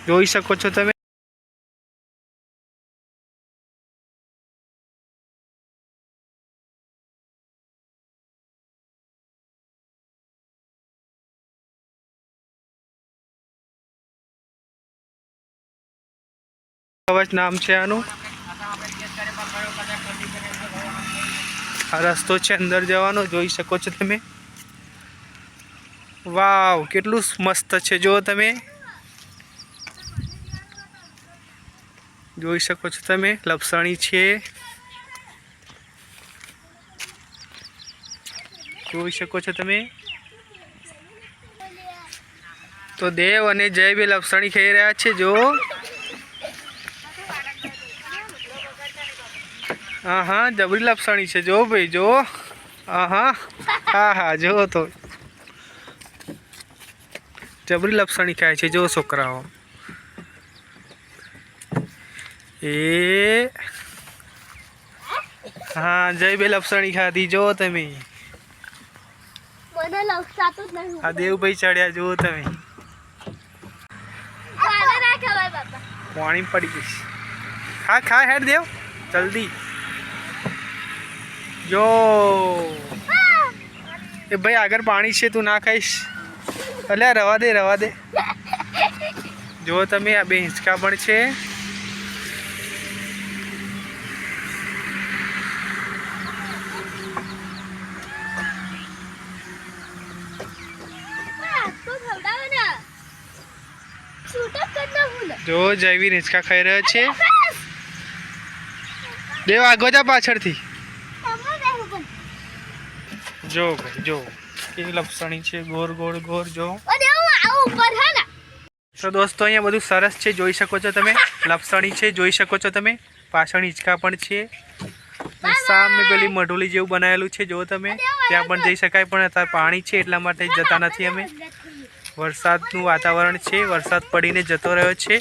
જોઈ શકો છો તમે। નામ છે આનું। આ રસ્તો છે અંદર જવાનો, જોઈ શકો છો તમે। વાવ, કેટલું મસ્ત છે જો તમે જોઈ શકો છો તમે। લપસણી છે, જોઈ શકો છો તમે। તો દેવ અને જય બે લપસણી ખાઈ રહ્યા છે જો। હા હા, જબરી લપસણી છે જો ભાઈ, જો। હા હા હા હા, જો તો જબરી લપસણી ખાય છે જો છોકરાઓ। એ હા, જય બે લપસણી ખાધી જો તમે। આ દેવભાઈ ચડ્યા જુઓ તમે। પાણી પડી ગઈ। ખા ખા હેડ દેવ જલ્દી જો। એ ભાઈ આગળ પાણી છે, તું ના ખાઈશ। અલ્યા રવા દે રવા દે। જો તમે આ બે હિંચકા પણ છે। જો જયવીર હિંચકા ખાઈ રહ્યો છે। દેવ આગો જા પાછળથી। જો ભાઈ જો કેવી લપસણી છે, ગોર ગોર ગોર જો। તો દોસ્તો અહીંયા બધું સરસ છે, જોઈ શકો છો તમે। લપસણી છે, જોઈ શકો છો તમે। પાછળ હિંચકા પણ છે। સામે પેલી મઢોલી જેવું બનાવેલું છે જો તમે। ત્યાં પણ જઈ શકાય, પણ અત્યારે પાણી છે એટલા માટે જતા નથી અમે। વરસાદનું વાતાવરણ છે, વરસાદ પડીને જતો રહ્યો છે।